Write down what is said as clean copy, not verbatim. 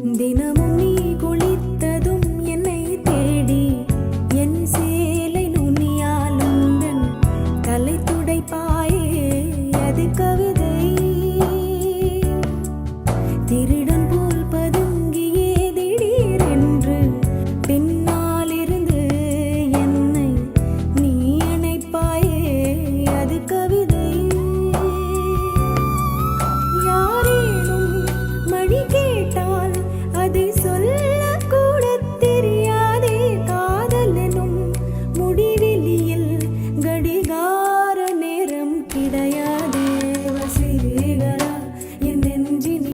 தினமும் நீ குளித்ததும் என்னை தேடி என் சேலை நுனியால் உந்தன் தலை துடைப்பாயே அது கவிதை திரு